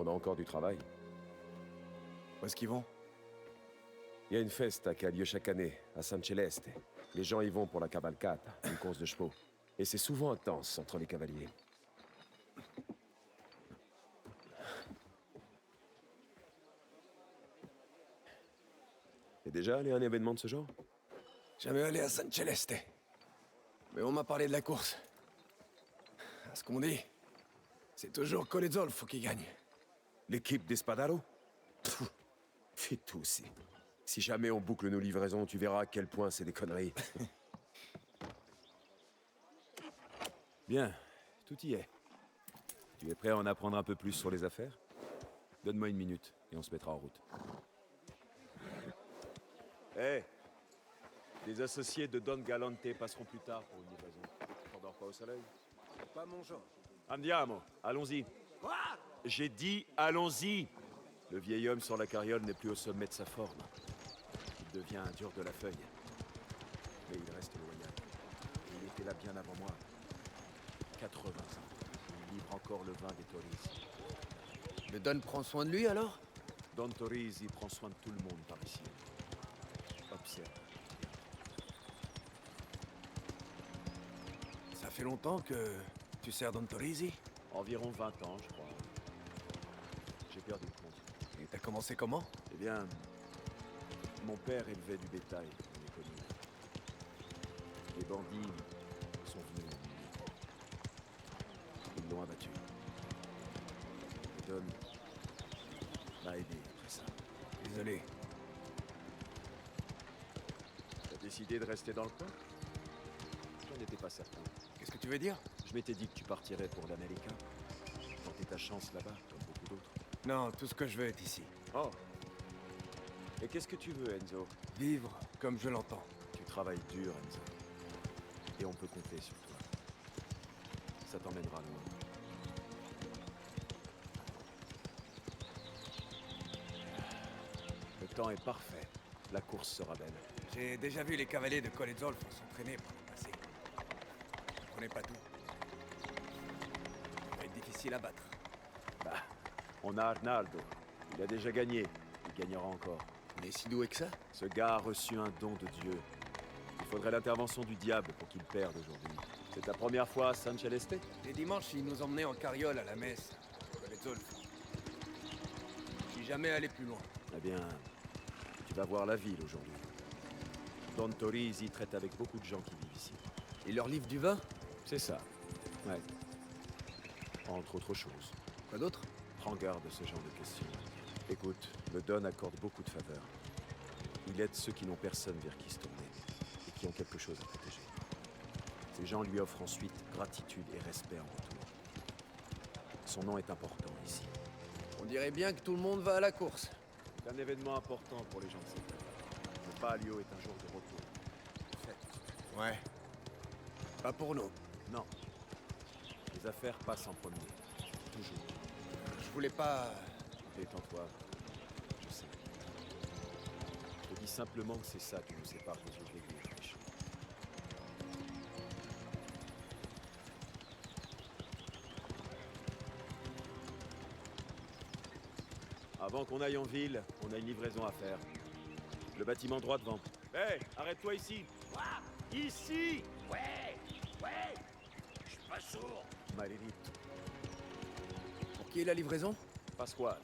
a encore du travail. Où est-ce qu'ils vont? Il y a une festa qui a lieu chaque année, à San Celeste. Les gens y vont pour la cavalcata, une course de chevaux. Et c'est souvent intense entre les cavaliers. T'es déjà allé à un événement de ce genre? Jamais allé à San Celeste. Mais on m'a parlé de la course. À ce qu'on dit, c'est toujours Colezolfo qui gagne. L'équipe d'Espadaro? Pfff, fais tout aussi. Si jamais on boucle nos livraisons, tu verras à quel point c'est des conneries. Bien, tout y est. Tu es prêt à en apprendre un peu plus sur les affaires? Donne-moi une minute, et on se mettra en route. Hé! Les associés de Don Galante passeront plus tard pour une livraison. T'endors pas au soleil? Pas mon genre. Andiamo, allons-y. Quoi? J'ai dit allons-y! Le vieil homme sur la carriole n'est plus au sommet de sa forme. Il devient un dur de la feuille. Mais il reste loyal. Et il était là bien avant moi. 80 ans. Il livre encore le vin des Torisi. Le Don prend soin de lui alors? Don Torisi prend soin de tout le monde par ici. Observe. Ça fait longtemps que tu sers Don Torisi? Environ 20 ans, je crois. J'ai perdu le compte. Et t'as commencé comment? Eh bien, mon père élevait du bétail, on est connu. Les bandits sont venus l'emmener. Ils l'ont abattu. Et Don m'a aidé après ça. Désolé. T'as décidé de rester dans le coin? J'en étais pas certain. Qu'est-ce que tu veux dire? Je m'étais dit que tu partirais pour l'Amérique. Tenter ta chance là-bas, comme beaucoup d'autres. Non, tout ce que je veux est ici. Oh! Et qu'est-ce que tu veux, Enzo? Vivre comme je l'entends. Tu travailles dur, Enzo. Et on peut compter sur toi. Ça t'emmènera loin. Le temps est parfait. La course sera belle. J'ai déjà vu les cavaliers de Colezolfo s'entraîner par le passé. Je connais pas tout. Ça va être difficile à battre. Bah, on a Arnaldo. Il a déjà gagné. Il gagnera encore. Il est si doué que ça? Ce gars a reçu un don de Dieu. Il faudrait l'intervention du diable pour qu'il perde aujourd'hui. C'est ta première fois à San Celeste? Les dimanches, il nous emmenait en carriole à la messe. Colezolfo. Je suis jamais allé plus loin. Eh bien, tu vas voir la ville aujourd'hui. Don Torisi traite avec beaucoup de gens qui vivent ici. Il leur livre du vin? C'est ça. Ouais. Entre autres choses. Quoi d'autre? Prends garde de ce genre de questions. Écoute, le Don accorde beaucoup de faveurs. Il aide ceux qui n'ont personne vers qui se tourner et qui ont quelque chose à protéger. Ces gens lui offrent ensuite gratitude et respect en retour. Son nom est important ici. On dirait bien que tout le monde va à la course. C'est un événement important pour les gens de cette terre. Le Palio est un jour de retour. Fête. Ouais. Pas pour nous. Non. Les affaires passent en premier. Toujours. Je voulais pas... Détends-toi. Je sais. Je te dis simplement que c'est ça qui nous sépare des ouvriers riches. Avant qu'on aille en ville, on a une livraison à faire. Le bâtiment droit devant. Hé, arrête-toi ici! Quoi? Ici! Ouais! Ouais! Je suis pas sourd! Malédite. Pour qui est la livraison? Pasquale,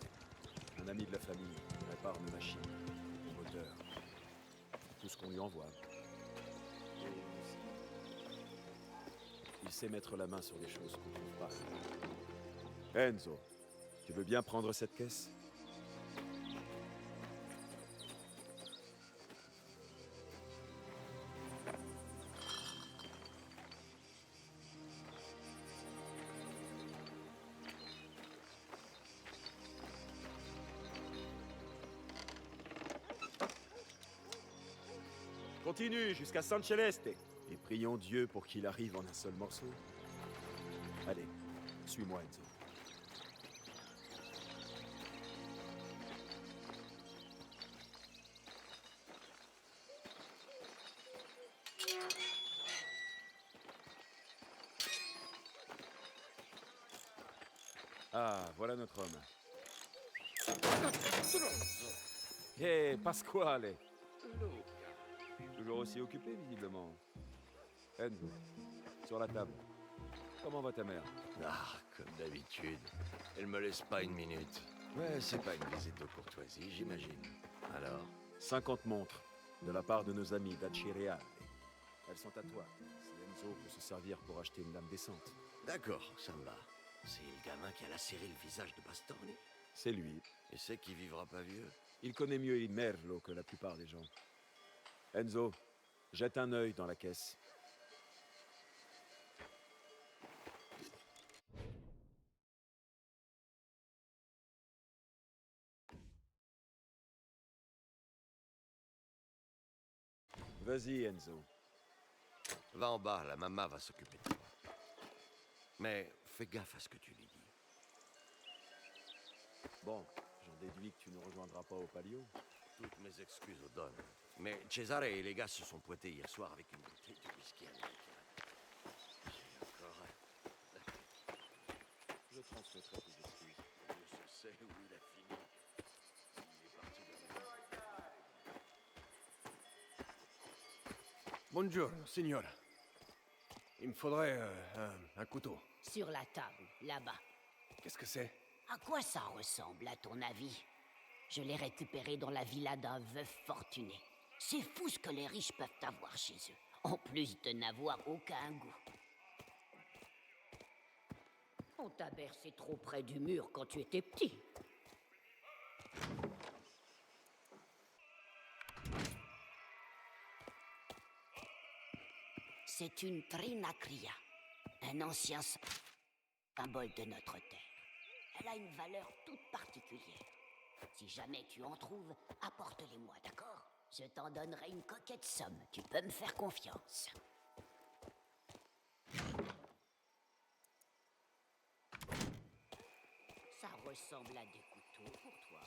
un ami de la famille, il répare nos machines, nos moteurs, tout ce qu'on lui envoie. Et il sait mettre la main sur des choses qu'on ne trouve pas. Enzo, tu veux bien prendre cette caisse? Continue jusqu'à San Celeste. Et prions Dieu pour qu'il arrive en un seul morceau. Allez, suis-moi, Enzo. Ah, voilà notre homme. Hé, Pasquale! Toujours aussi occupé, visiblement. Enzo, sur la table. Comment va ta mère? Ah, comme d'habitude. Elle me laisse pas une minute. Ouais, c'est pas une visite de courtoisie, j'imagine. Alors? 50 montres, de la part de nos amis d'Acireale. Elles sont à toi, si Enzo peut se servir pour acheter une lame décente. D'accord, ça me va. C'est le gamin qui a lacéré le visage de Bastoni. C'est lui. Et c'est qu'il vivra pas vieux. Il connaît mieux il Merlo que la plupart des gens. Enzo, jette un œil dans la caisse. Vas-y, Enzo. Va en bas, la maman va s'occuper de toi. Mais fais gaffe à ce que tu lui dis. Bon, j'en déduis que tu ne rejoindras pas au Palio. Toutes mes excuses aux Don. Mais Cesare et les gars se sont pointés hier soir avec une bouteille de whisky américain. J'ai encore... Je transmettrai tes excuses. Je sais où il a fini. Il est parti de... Buongiorno, signora. Il me faudrait un couteau. Sur la table, là-bas. Qu'est-ce que c'est? À quoi ça ressemble, à ton avis? Je l'ai récupéré dans la villa d'un veuf fortuné. C'est fou ce que les riches peuvent avoir chez eux, en plus de n'avoir aucun goût. On t'a bercé trop près du mur quand tu étais petit. C'est une trinacria, un ancien symbole de notre terre. Elle a une valeur toute particulière. Si jamais tu en trouves, apporte-les-moi, d'accord? Je t'en donnerai une coquette somme. Tu peux me faire confiance. Ça ressemble à des couteaux pour toi.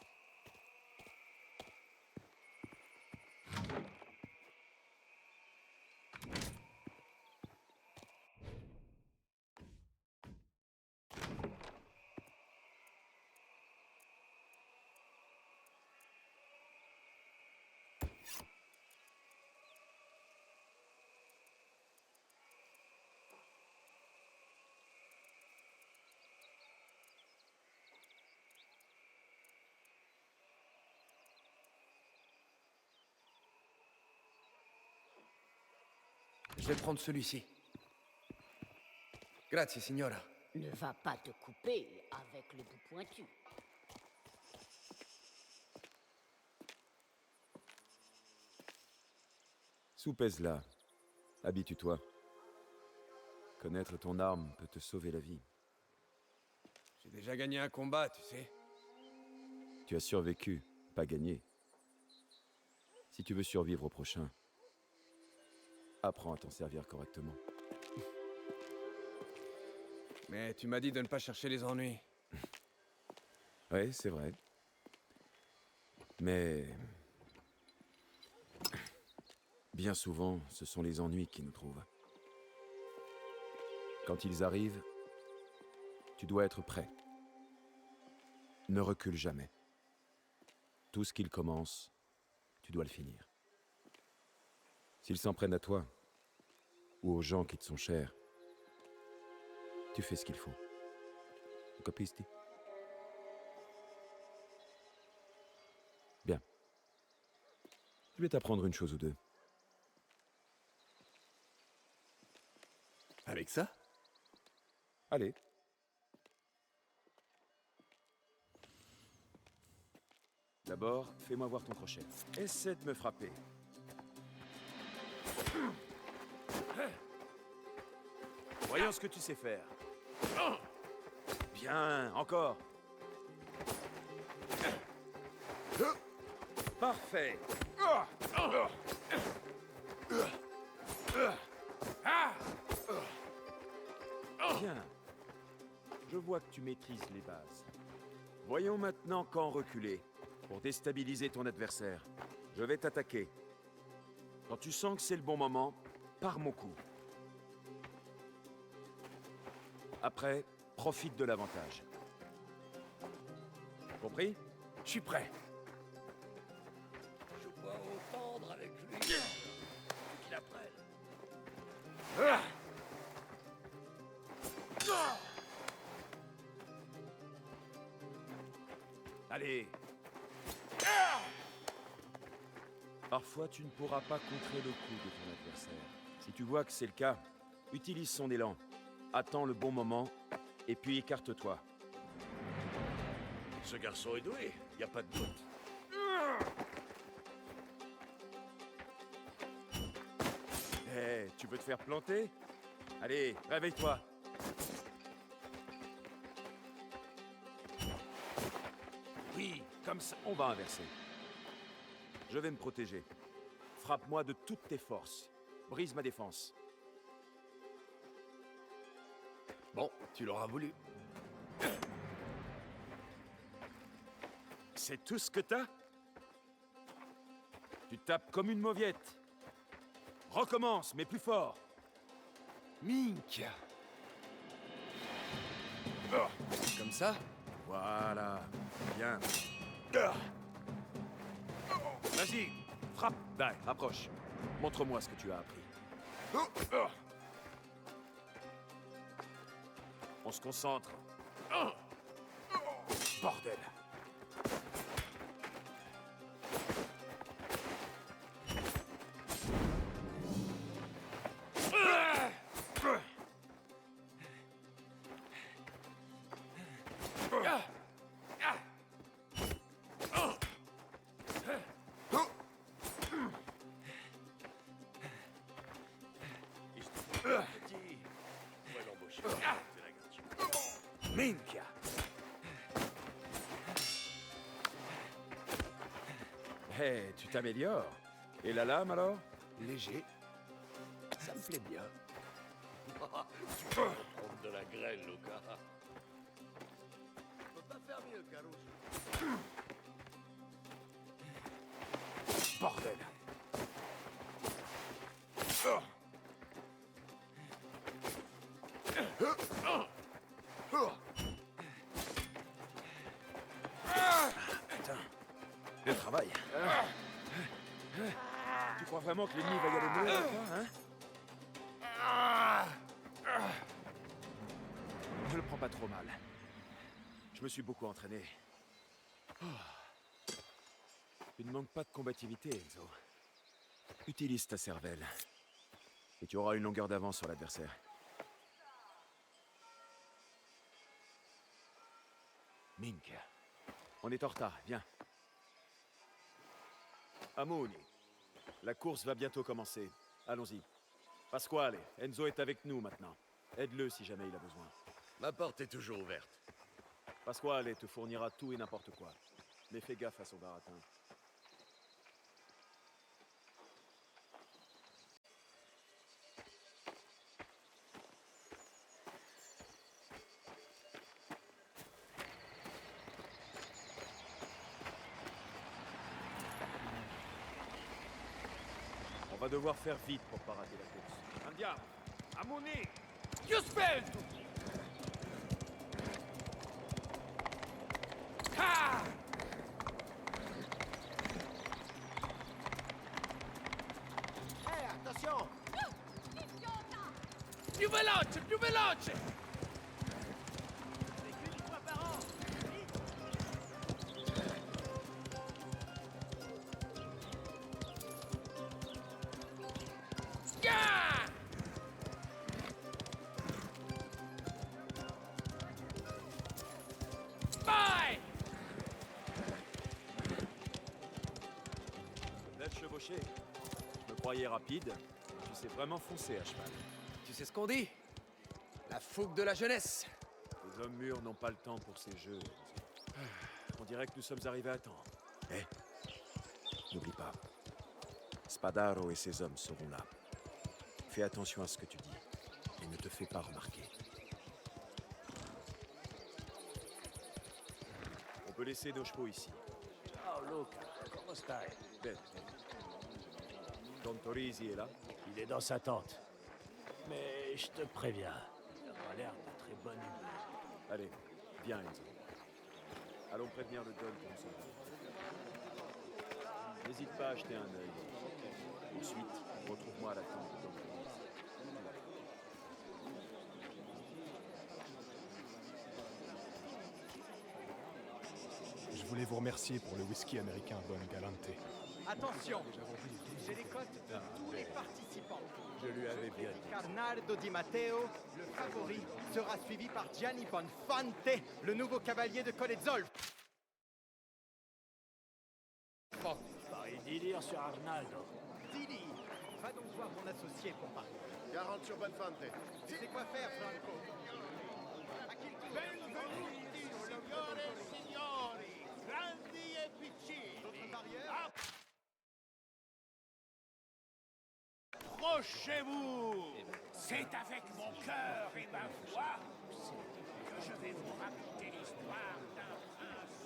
Je vais prendre celui-ci. Grazie, signora. Ne va pas te couper avec le bout pointu. Soupèse-la. Habitue-toi. Connaître ton arme peut te sauver la vie. J'ai déjà gagné un combat, tu sais. Tu as survécu, pas gagné. Si tu veux survivre au prochain, apprends à t'en servir correctement. Mais tu m'as dit de ne pas chercher les ennuis. Ouais, c'est vrai. Mais... bien souvent, ce sont les ennuis qui nous trouvent. Quand ils arrivent, tu dois être prêt. Ne recule jamais. Tout ce qu'ils commencent, tu dois le finir. S'ils s'en prennent à toi, ou aux gens qui te sont chers, tu fais ce qu'il faut. Capisti? Bien. Je vais t'apprendre une chose ou deux. Avec ça? Allez. D'abord, fais-moi voir ton crochet. Essaie de me frapper. Voyons ce que tu sais faire. Bien, encore. Parfait. Bien. Je vois que tu maîtrises les bases. Voyons maintenant quand reculer, pour déstabiliser ton adversaire. Je vais t'attaquer. Quand tu sens que c'est le bon moment, pars mon coup. Après, profite de l'avantage. Compris? Je suis prêt. Je vois entendre avec lui. Qu'il apprenne. Allez. Parfois, tu ne pourras pas contrer le coup de ton adversaire. Si tu vois que c'est le cas, utilise son élan. Attends le bon moment, et puis écarte-toi. Ce garçon est doué, y a pas de doute. Hé, tu veux te faire planter? Allez, réveille-toi. Oui, comme ça, on va inverser. Je vais me protéger. Frappe-moi de toutes tes forces. Brise ma défense. Bon, tu l'auras voulu. C'est tout ce que t'as? Tu tapes comme une mauviette. Recommence, mais plus fort. Mink. Comme ça? Voilà. Bien. Vas-y, frappe. Dai, approche. Montre-moi ce que tu as appris. On se concentre. Bordel. Petit, on va l'embaucher. C'est la gratuite. Minchia. Hé, tu t'améliores. Et la lame alors? Léger. Ça me plaît bien. Tu peux prendre de la grêle, Luca. Je peux pas faire mieux, Caruso. Bordel. Putain. Le travail. Tu crois vraiment que l'ennemi va y aller mourir, toi, hein? Ne le prends pas trop mal. Je me suis beaucoup entraîné. Oh. Tu ne manques pas de combativité, Enzo. Utilise ta cervelle. Et tu auras une longueur d'avance sur l'adversaire. Mink. On est en retard, viens. Amoni. La course va bientôt commencer. Allons-y. Pasquale, Enzo est avec nous maintenant. Aide-le si jamais il a besoin. Ma porte est toujours ouverte. Pasquale te fournira tout et n'importe quoi. Mais fais gaffe à son baratin. On va devoir faire vite pour pas rater la course. Andiamo! Amoni! Io spento! Ah! Attention! Più veloce, più veloce! Laisse chevaucher. Je me croyais rapide. Tu sais vraiment foncer à cheval. Tu sais ce qu'on dit? La fougue de la jeunesse. Les hommes mûrs n'ont pas le temps pour ces jeux. On dirait que nous sommes arrivés à temps. Eh, n'oublie pas. Spadaro et ses hommes seront là. Fais attention à ce que tu dis. Et ne te fais pas remarquer. On peut laisser nos chevaux ici. Ciao Luca, come stai? Bene. Don Torisi est là? Il est dans sa tente. Mais je te préviens, il n'a pas l'air de très bonne humeur. Allez, viens Enzo. Allons prévenir le Don qu'on s'en va. N'hésite pas à jeter un œil. Ensuite, retrouve-moi à la tente de Don. Je voulais vous remercier pour le whisky américain Bon Galante. Attention, j'ai les cotes de tous les participants. Je lui avais bien dit. Carnardo Di Matteo, le favori, sera suivi par Gianni Bonfante, le nouveau cavalier de Colezzol. Pareil délire sur Arnaldo. Dili, va donc voir mon associé pour parler. 40 sur Bonfante. Tu sais quoi faire, Franco? À qui le tour? Signore e signori, grandi e piccini. D'autres barrières? Approchez-vous. C'est avec mon cœur et ma voix que je vais vous raconter l'histoire d'un prince.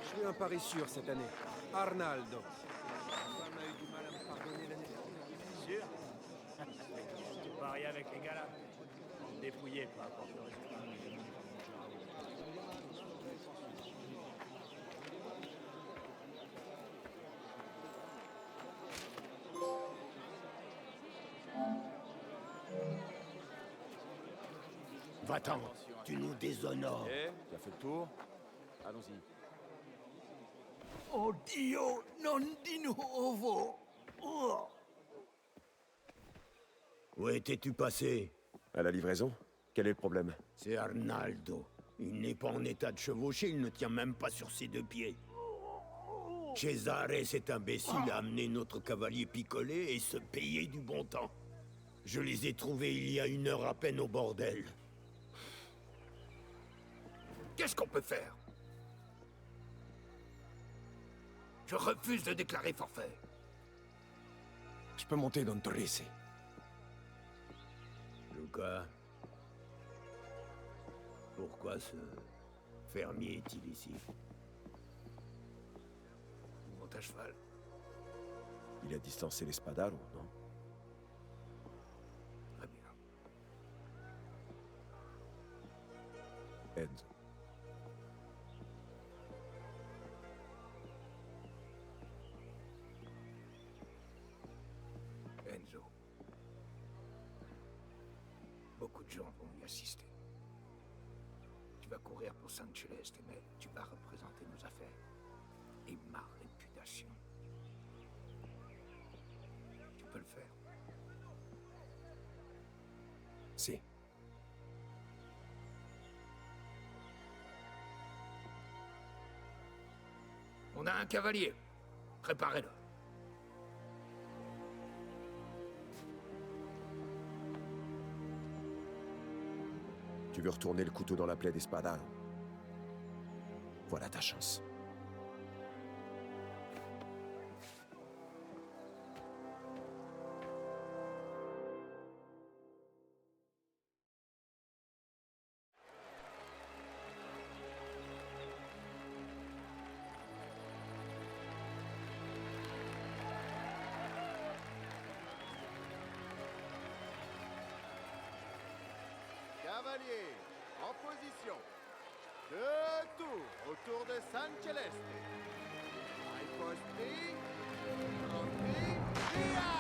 Je fais un pari sûr cette année. Arnaldo. Ma femme a eu du mal à me pardonner l'année dernière. Sûr? Tu paries avec les gars là? Dépouillé, peu importe le résultat. Va-t'en, tu nous déshonores. Eh, tu as fait le tour? Allons-y. Oh Dio, non di nuovo! Oh. Où étais-tu passé? À la livraison? Quel est le problème? C'est Arnaldo. Il n'est pas en état de chevaucher, il ne tient même pas sur ses deux pieds. Cesare, cet imbécile, a amené notre cavalier picolé et se payer du bon temps. Je les ai trouvés il y a 1 heure à peine au bordel. Qu'est-ce qu'on peut faire? Je refuse de déclarer forfait. Je peux monter dans Torrisi. Luca, pourquoi ce fermier est-il ici? Monte à cheval. Il a distancé les Spadaro, non? Très bien. Enzo. Enzo. Beaucoup de gens vont y assister. Tu vas courir pour San Celeste, mais tu vas représenter nos affaires et ma réputation. Tu peux le faire. Si. On a un cavalier. Préparez-le. Tu veux retourner le couteau dans la plaie des Spadaro? Voilà ta chance. Cavalier, en position. Deux tours autour de San Celeste. Riposti, pronti, via!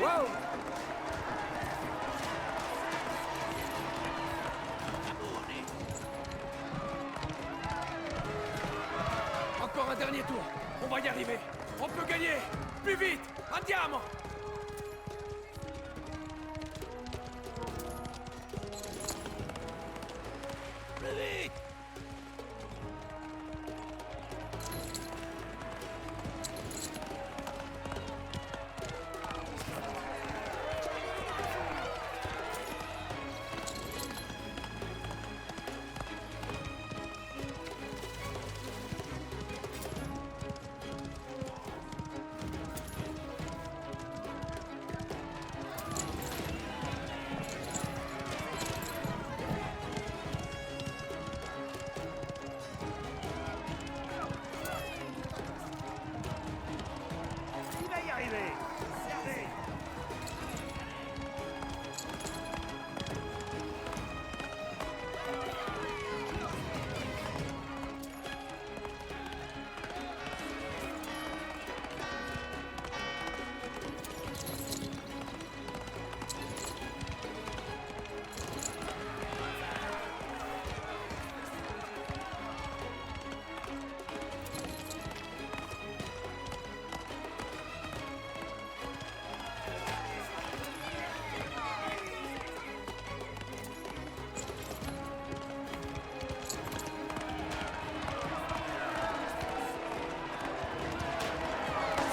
Wow! Encore un dernier tour. On va y arriver. On peut gagner. Plus vite. Andiamo! Plus vite! Il va y arriver. Regardez.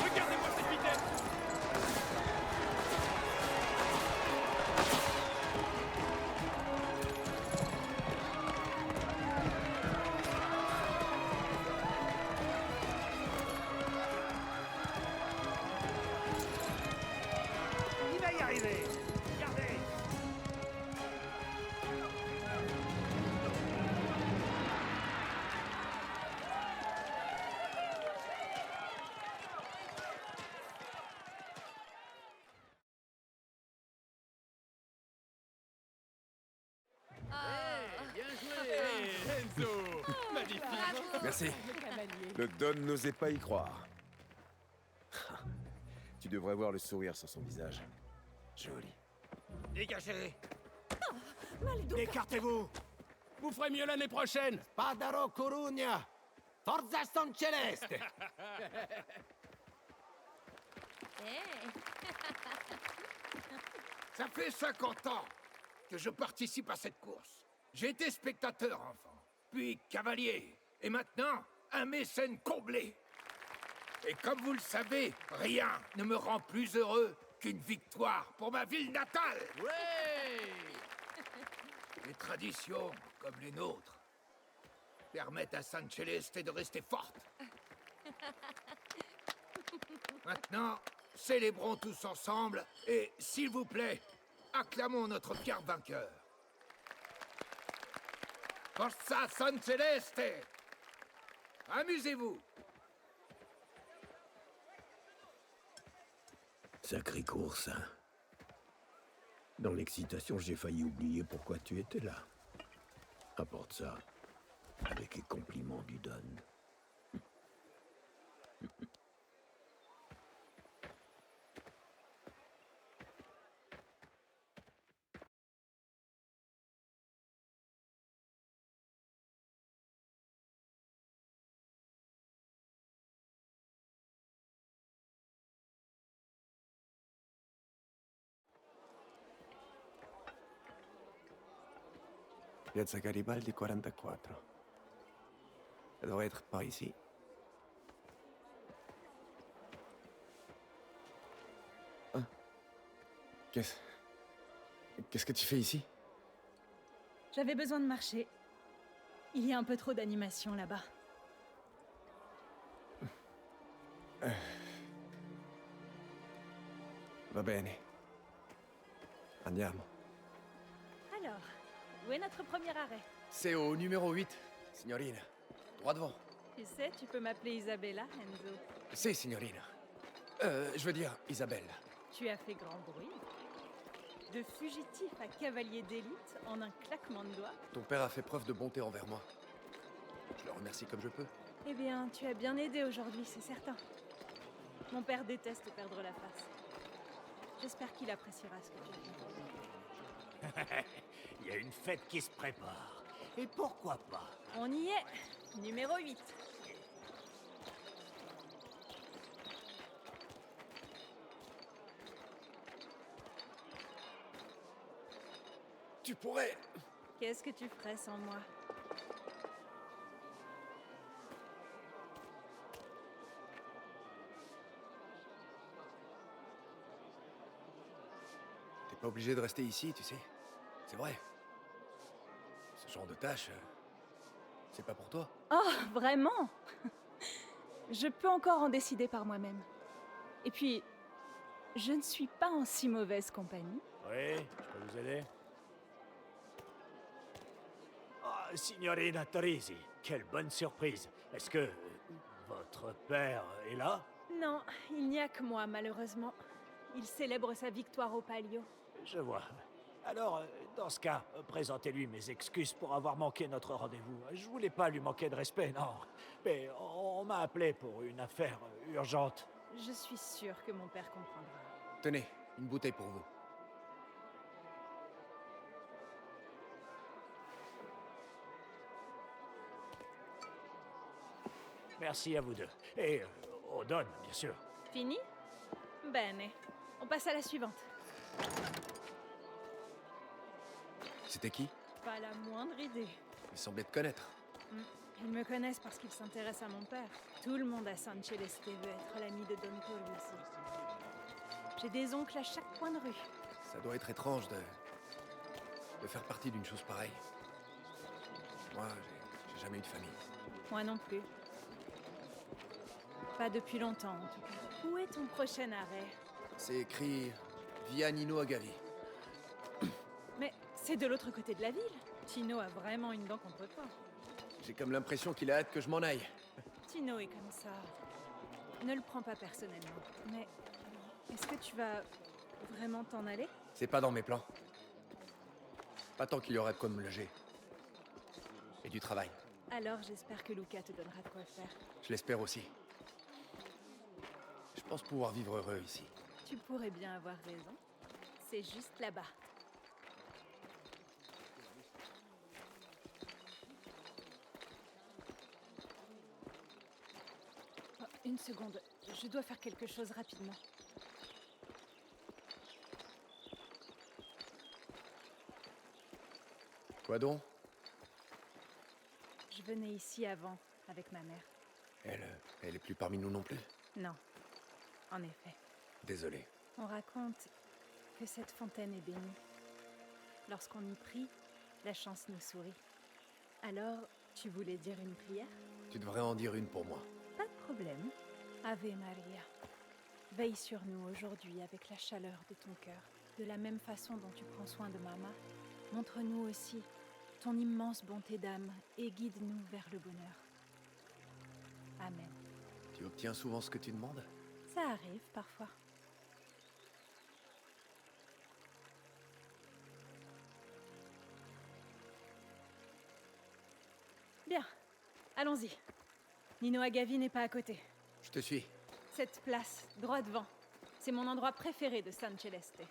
Regardez-moi cette vitesse! Il va y arriver. Regardez. Merci. Le Don n'osait pas y croire. Tu devrais voir le sourire sur son visage. Joli. Dégagez. Écartez-vous. Vous ferez mieux l'année prochaine. Padaro Corugna! Forza San Celeste! Ça fait 50 ans que je participe à cette course. J'ai été spectateur enfant, puis cavalier, et maintenant, un mécène comblé. Et comme vous le savez, rien ne me rend plus heureux qu'une victoire pour ma ville natale. Les traditions, comme les nôtres, permettent à San Celeste de rester forte. Maintenant, célébrons tous ensemble et, s'il vous plaît, acclamons notre fier vainqueur. Forza San Celeste! Amusez-vous! Sacrée course, hein. Dans l'excitation, j'ai failli oublier pourquoi tu étais là. Apporte ça, avec les compliments du Don. Piazza Garibaldi 44. Ça devrait être par ici. Hein? Qu'est-ce que tu fais ici? J'avais besoin de marcher. Il y a un peu trop d'animation là-bas. Va bene. Andiamo. Alors, où est notre premier arrêt? C'est au numéro 8, signorina. Droit devant. Tu sais, tu peux m'appeler Isabella, Enzo. Si, signorina. Je veux dire, Isabelle. Tu as fait grand bruit. De fugitif à cavalier d'élite en un claquement de doigts. Ton père a fait preuve de bonté envers moi. Je le remercie comme je peux. Eh bien, tu as bien aidé aujourd'hui, c'est certain. Mon père déteste perdre la face. J'espère qu'il appréciera ce que tu as fait. Il y a une fête qui se prépare. Et pourquoi pas? On y est. Numéro 8. Tu pourrais... Qu'est-ce que tu ferais sans moi? T'es pas obligé de rester ici, tu sais. C'est vrai. Ce genre de tâche, c'est pas pour toi. Oh, vraiment? Je peux encore en décider par moi-même. Et puis, je ne suis pas en si mauvaise compagnie. Oui, je peux vous aider? Oh, signorina Teresi, quelle bonne surprise. Est-ce que votre père est là? Non, il n'y a que moi, malheureusement. Il célèbre sa victoire au Palio. Je vois. Alors, dans ce cas, présentez-lui mes excuses pour avoir manqué notre rendez-vous. Je voulais pas lui manquer de respect, non. Mais on m'a appelé pour une affaire urgente. Je suis sûre que mon père comprendra. Tenez, une bouteille pour vous. Merci à vous deux. Et au Don, bien sûr. Fini? Bene. On passe à la suivante. C'était qui? Pas la moindre idée. Il semblait te connaître. Ils me connaissent parce qu'ils s'intéressent à mon père. Tout le monde à San Celeste veut être l'ami de Don Corbucci. J'ai des oncles à chaque coin de rue. Ça doit être étrange de faire partie d'une chose pareille. Moi, j'ai jamais eu de famille. Moi non plus. Pas depuis longtemps, en tout cas. Où est ton prochain arrêt? C'est écrit Via Nino Agavi. Mais c'est de l'autre côté de la ville. Tino a vraiment une dent contre toi. J'ai comme l'impression qu'il a hâte que je m'en aille. Tino est comme ça. Ne le prends pas personnellement. Mais est-ce que tu vas vraiment t'en aller? C'est pas dans mes plans. Pas tant qu'il y aura de quoi me loger. Et du travail. Alors j'espère que Luca te donnera de quoi faire. Je l'espère aussi. Je pense pouvoir vivre heureux ici. Tu pourrais bien avoir raison. C'est juste là-bas. Oh, une seconde. Je dois faire quelque chose rapidement. Quoi donc? Je venais ici avant, avec ma mère. Elle est plus parmi nous non plus? Non, en effet. Désolé. On raconte que cette fontaine est bénie. Lorsqu'on y prie, la chance nous sourit. Alors, tu voulais dire une prière? Tu devrais en dire une pour moi. Pas de problème. Ave Maria. Veille sur nous aujourd'hui avec la chaleur de ton cœur. De la même façon dont tu prends soin de Mama, montre-nous aussi ton immense bonté d'âme et guide-nous vers le bonheur. Amen. Tu obtiens souvent ce que tu demandes? Ça arrive parfois. Bien, allons-y. Nino Agavi n'est pas à côté. Je te suis. Cette place, droit devant, c'est mon endroit préféré de San Celeste.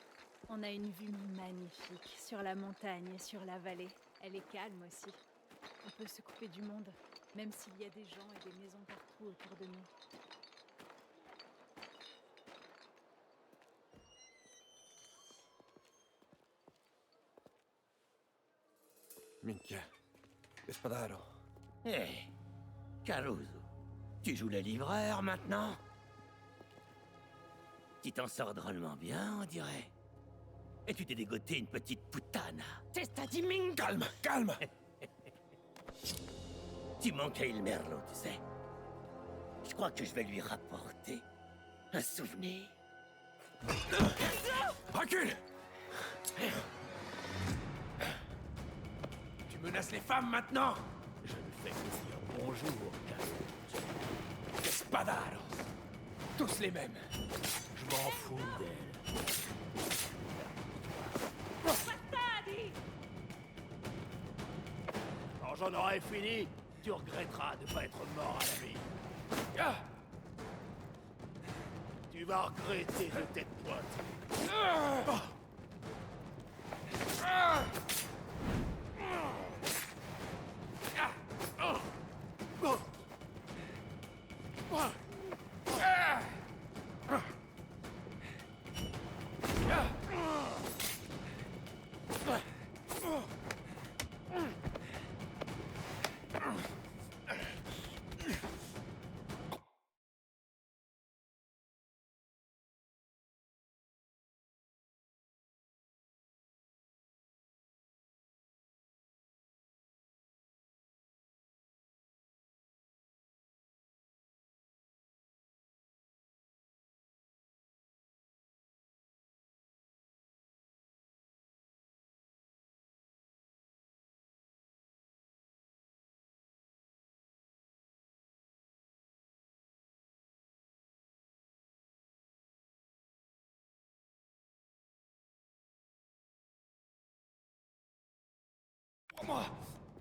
On a une vue magnifique sur la montagne et sur la vallée. Elle est calme aussi. On peut se couper du monde, même s'il y a des gens et des maisons partout autour de nous. Minchia. Espadaro. Hé, Caruso, tu joues le livreur maintenant? Tu t'en sors drôlement bien, on dirait. Et tu t'es dégoté une petite putana. Testa di minga. Calme, calme. Tu manques à Il Merlo, tu sais. Je crois que je vais lui rapporter un souvenir. Recule. Tu menaces les femmes maintenant? Je ne fais que dire bonjour, Caruso. Espadaro. Tous les mêmes. Je m'en fous d'elle. Quand j'en aurai fini, tu regretteras de ne pas être mort à la vie. Tu vas regretter de t'être pointé. Lâche-moi!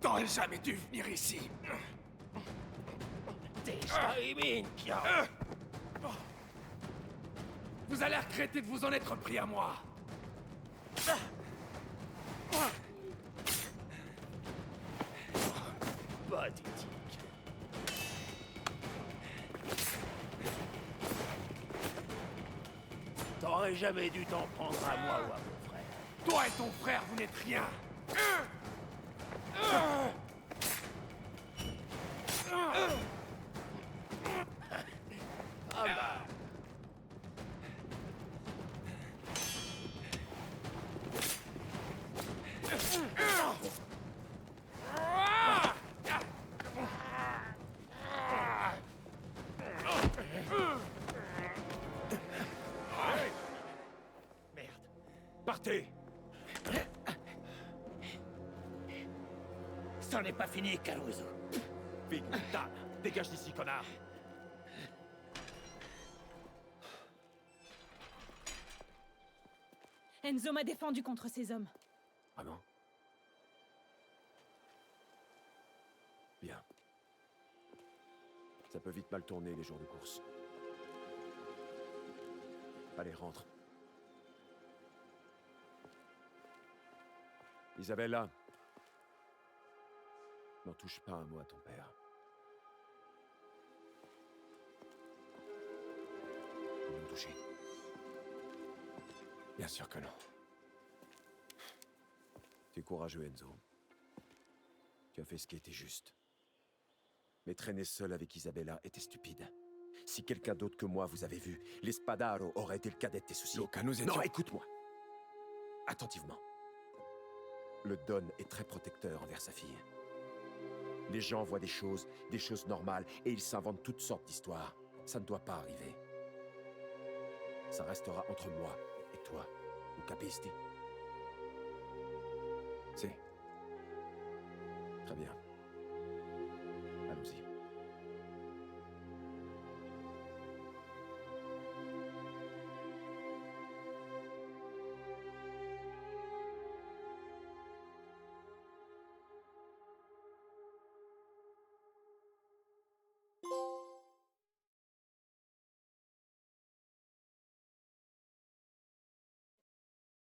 T'aurais jamais dû venir ici! Vous allez regretter de vous en être pris à moi! Pathétique. T'aurais jamais dû t'en prendre à moi ou à mon frère. Toi et ton frère, vous n'êtes rien! Ah bah. Merde. Partez! Ça n'est pas fini, Caruso. Vite, Dan, dégage d'ici, connard! Enzo m'a défendu contre ces hommes. Vraiment? Bien. Ça peut vite mal tourner les jours de course. Allez, rentre. Isabella. N'en touche pas un mot à ton père. Ils l'ont touché. Bien sûr que non. Tu es courageux, Enzo. Tu as fait ce qui était juste. Mais traîner seul avec Isabella était stupide. Si quelqu'un d'autre que moi vous avait vu, l'Espadaro aurait été le cadet de tes soucis. Luca, nous étions... Non, écoute-moi. Attentivement. Le Don est très protecteur envers sa fille. Les gens voient des choses normales, et ils s'inventent toutes sortes d'histoires. Ça ne doit pas arriver. Ça restera entre moi et toi. Ou capisti? Si. Très bien.